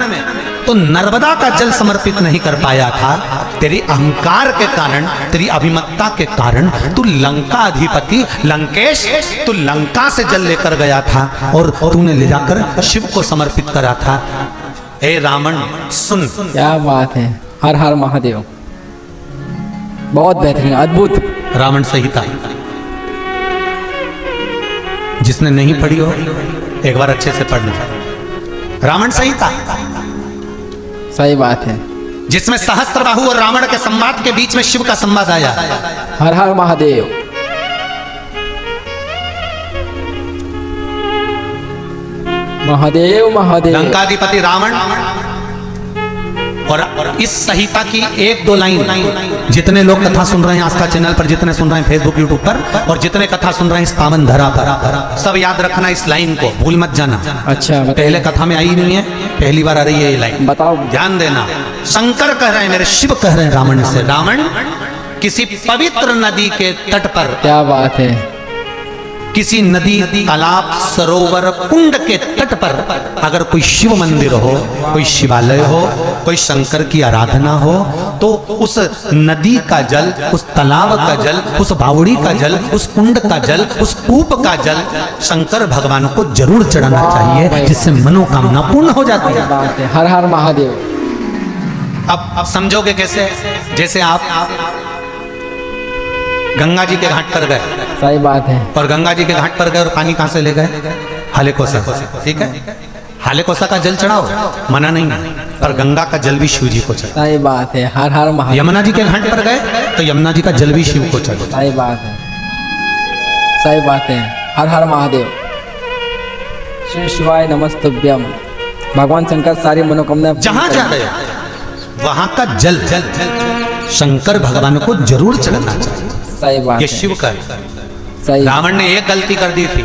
Speaker 1: तो नर्मदा का जल समर्पित नहीं कर पाया था। तेरी अहंकार के कारण, तेरी अभिमत्ता के कारण तू लंका अधिपति लंकेश, तू लंका से जल लेकर गया था और तूने ले जाकर शिव को समर्पित करा था। हे रावण सुन।
Speaker 2: क्या बात है, हर हर महादेव। बहुत बेहतरीन, अद्भुत।
Speaker 1: रावण संहिता जिसने नहीं पढ़ी हो एक बार अच्छे से पढ़ना। रावण सही था,
Speaker 2: सही बात है।
Speaker 1: जिसमें सहस्त्रबाहु और रावण के संवाद के बीच में शिव का संवाद आया।
Speaker 2: हर हर महादेव। महादेव महादेव।
Speaker 1: लंकाधिपति रावण और इस संहिता की एक दो लाइन जितने लोग कथा सुन रहे हैं आस्था चैनल पर, जितने सुन रहे हैं फेसबुक यूट्यूब पर, और जितने कथा सुन रहे हैं इस पावन धरा पर, सब याद रखना इस लाइन को, भूल मत जाना।
Speaker 2: अच्छा बताइए।
Speaker 1: पहले कथा में आई नहीं है, पहली बार आ रही है ये लाइन,
Speaker 2: बताओ।
Speaker 1: ध्यान देना। शंकर कह रहे हैं, मेरे शिव कह रहे हैं रावण से, रावण किसी पवित्र नदी के तट पर,
Speaker 2: क्या बात है।
Speaker 1: किसी नदी, तालाब, सरोवर, कुंड के तट पर अगर कोई शिव मंदिर हो, कोई शिवालय हो, कोई शंकर की आराधना हो, तो उस नदी का जल, उस तालाब का जल, उस बावड़ी का जल, उस कुंड का जल, उस कूप का जल शंकर भगवान को जरूर चढ़ाना चाहिए, जिससे मनोकामना पूर्ण हो जाती है।
Speaker 2: बात है। हर हर महादेव।
Speaker 1: अब समझोगे कैसे? जैसे आप गंगा जी के घाट पर गए,
Speaker 2: सही बात है।
Speaker 1: और गंगा जी के घाट पर गए और पानी कहां से ले गए? हालेकोसा, ठीक है। हालेकोसा का जल चढ़ाओ, मना नहीं, पर गंगा का जल भी शिव जी को चढ़ाओ।
Speaker 2: सही बात है। हर हर महादेव।
Speaker 1: यमुना जी के घाट पर गए तो यमुना जी का जल भी शिव को चढ़ाओ।
Speaker 2: सही बात है, सही बात है। हर हर महादेव। श्री शिवाय नमस्तुभ्यम। भगवान शंकर सारी मनोकामना
Speaker 1: जहां जा रहे हो वहां का जल शंकर भगवान को जरूर चढ़ाना चाहिए।
Speaker 2: सही बात
Speaker 1: ये
Speaker 2: है।
Speaker 1: शिव का।
Speaker 2: सही।
Speaker 1: रावण ने एक गलती कर दी थी,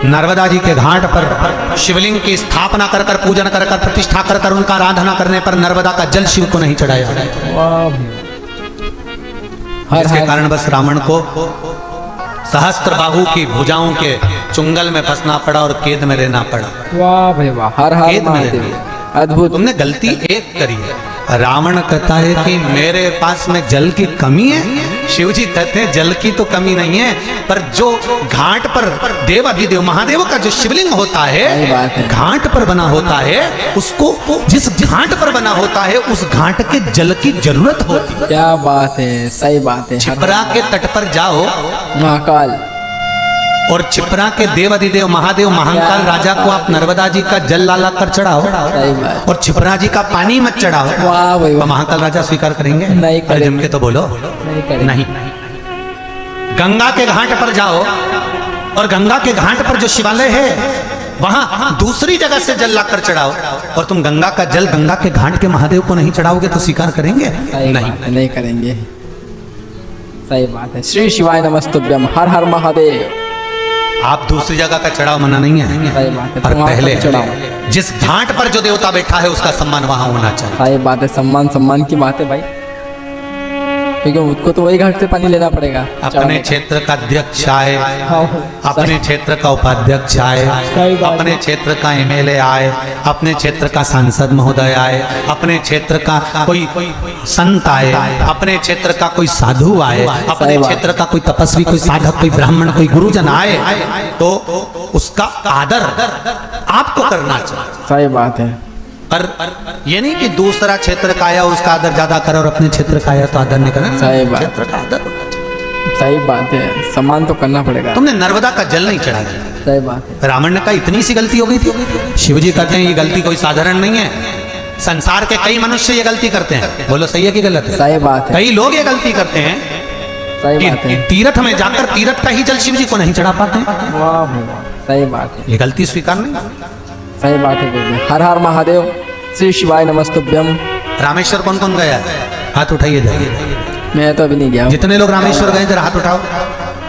Speaker 1: नर्मदा जी के घाट पर शिवलिंग की स्थापना कर कर, पूजन कर कर, प्रतिष्ठा कर कर, उनका आराधना करने पर नर्मदा का जल शिव को नहीं चढ़ाया।
Speaker 2: वाह भाई। हर
Speaker 1: इसके
Speaker 2: हर।
Speaker 1: कारण बस रावण को सहस्त्रबाहु की भुजाओं के चुंगल में फंसना पड़ा और केद में रहना पड़ा।
Speaker 2: वाह भाई वाह। हर हर
Speaker 1: खेत में
Speaker 2: महादेव। अद्भुत।
Speaker 1: तुमने गलती एक करी है। रावण कहता है कि मेरे पास में जल की कमी है, शिव जी कहते हैं जल की तो कमी नहीं है, पर जो घाट पर देवाधिदेव महादेव का जो शिवलिंग होता
Speaker 2: सही बात
Speaker 1: है,
Speaker 2: है।
Speaker 1: घाट पर बना होता है, उसको जिस घाट पर बना होता है उस घाट के जल की जरूरत होती है।
Speaker 2: क्या बात है, सही बात है।
Speaker 1: छिपरा के तट पर जाओ
Speaker 2: महाकाल।
Speaker 1: और छिपरा के देवाधिदेव महादेव महाकाल राजा को आप नर्मदा जी का जल ला कर चढ़ाओ,
Speaker 2: सही बात।
Speaker 1: और छिपरा जी का पानी मत चढ़ाओ,
Speaker 2: वाह भाई
Speaker 1: तो
Speaker 2: वाह।
Speaker 1: महाकाल राजा स्वीकार करेंगे?
Speaker 2: नहीं
Speaker 1: अरे
Speaker 2: करेंगे।
Speaker 1: जम के तो बोलो,
Speaker 2: नहीं करेंगे।
Speaker 1: नहीं। गंगा के घाट पर जाओ और गंगा के घाट पर जो शिवालय है वहां दूसरी जगह से जल लाकर चढ़ाओ, और तुम गंगा का जल गंगा के घाट के महादेव को नहीं चढ़ाओगे तो स्वीकार करेंगे?
Speaker 2: सही
Speaker 1: नहीं।
Speaker 2: बात है, नहीं करेंगे। सही बात है। श्री शिवाय नमस्तुभ्यम। हर हर महादेव।
Speaker 1: आप दूसरी जगह का चढ़ाव मना नहीं है,
Speaker 2: सही बात है।
Speaker 1: पर
Speaker 2: तुम वहाँ
Speaker 1: पहले
Speaker 2: पर चढ़ाओ।
Speaker 1: जिस घाट पर जो देवता बैठा है उसका सम्मान वहां होना चाहिए।
Speaker 2: सही बात है। सम्मान सम्मान की बात है भाई, क्योंकि उसको तो वही घाट से पानी लेना पड़ेगा।
Speaker 1: अपने क्षेत्र का अध्यक्ष आए,
Speaker 2: हाँ।
Speaker 1: अपने क्षेत्र का उपाध्यक्ष आए,
Speaker 2: सही बात
Speaker 1: अपने
Speaker 2: है।
Speaker 1: क्षेत्र का एमएलए आए, अपने क्षेत्र का सांसद महोदय आए, अपने क्षेत्र का कोई संत आए, अपने क्षेत्र का कोई साधु आए, अपने
Speaker 2: सही बात।
Speaker 1: क्षेत्र का कोई तपस्वी, कोई साधक, कोई ब्राह्मण, कोई गुरुजन आए, तो उसका आदर आपको करना चाहिए।
Speaker 2: सही बात है।
Speaker 1: पर ये नहीं कि दूसरा क्षेत्र का आया उसका आदर ज्यादा करो और अपने क्षेत्र का आया तो आदर नहीं करना।
Speaker 2: सही बात।
Speaker 1: क्षेत्र का आदर होना चाहिए।
Speaker 2: सही बात है। सम्मान तो करना पड़ेगा।
Speaker 1: तुमने नर्मदा का जल नहीं चढ़ाया।
Speaker 2: सही बात है।
Speaker 1: रावण ने कहा इतनी सी गलती हो गई थी। शिव जी कहते हैं ये गलती कोई साधारण नहीं है, संसार के कई मनुष्य ये गलती करते हैं। बोलो सही है कि गलत है?
Speaker 2: सही बात है।
Speaker 1: कई लोग ये गलती करते हैं
Speaker 2: सही
Speaker 1: कि
Speaker 2: बात है।
Speaker 1: तीर्थ में जाकर तीर्थ का ही जल शिव जी को नहीं चढ़ा पाते हैं।
Speaker 2: वाह भाई वाह। सही बात है।
Speaker 1: ये गलती स्वीकार नहीं।
Speaker 2: सही बात है गुरुजी। हर हर महादेव। श्री शिवाय नमस्तुभ्यम।
Speaker 1: रामेश्वर कौन कौन गया है? हाथ उठाइए जाइए।
Speaker 2: मैं तो अभी नहीं गया हूँ।
Speaker 1: जितने लोग रामेश्वर गए जरा हाथ उठाओ।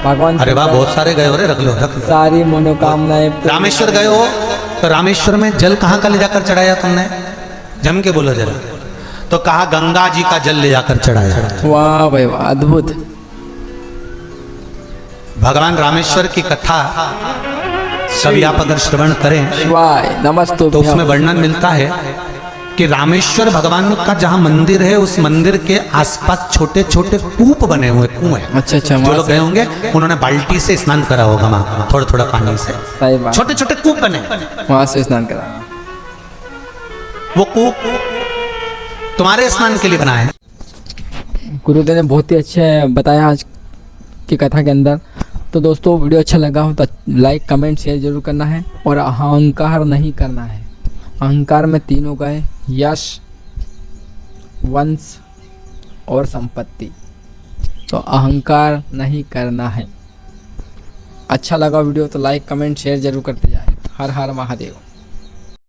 Speaker 2: भगवान
Speaker 1: अरे वाह, बहुत सारे गए हो रे, रख लो रख लो।
Speaker 2: सारी मनोकामनाएं पूरी-
Speaker 1: रामेश्वर गए हो तो रामेश्वर में जल कहाँ का ले जाकर चढ़ाया तुमने? जम के बोलो जरा। तो कहा गंगा जी का जल ले जाकर चढ़ाया।
Speaker 2: वाह भाई वाह। अद्भुत।
Speaker 1: भगवान रामेश्वर की कथा कभी आप अगर श्रवण करें
Speaker 2: शिवाय नमस्तुभ्यम।
Speaker 1: तो उसमें वर्णन मिलता है कि रामेश्वर भगवान का जहाँ मंदिर है उस मंदिर के आसपास छोटे छोटे कूप बने हुए, कुएं।
Speaker 2: अच्छा अच्छा।
Speaker 1: जो
Speaker 2: वहाँ
Speaker 1: लोग
Speaker 2: से-
Speaker 1: गए होंगे उन्होंने बाल्टी से स्नान करा होगा वहां, थोड़ा थोड़ा पानी से।
Speaker 2: सही बात।
Speaker 1: छोटे छोटे कूप बने,
Speaker 2: वहां से स्नान करा।
Speaker 1: वो कूप तुम्हारे स्नान के लिए बना है।
Speaker 2: गुरुदेव ने बहुत ही अच्छे बताया आज की कथा के अंदर। तो दोस्तों वीडियो अच्छा लगा हो तो लाइक कमेंट शेयर जरूर करना है, और अहंकार नहीं करना है। अहंकार में तीनों गए, यश, वंश और संपत्ति। तो अहंकार नहीं करना है। अच्छा लगा वीडियो तो लाइक कमेंट शेयर जरूर करते जाए। हर हर महादेव।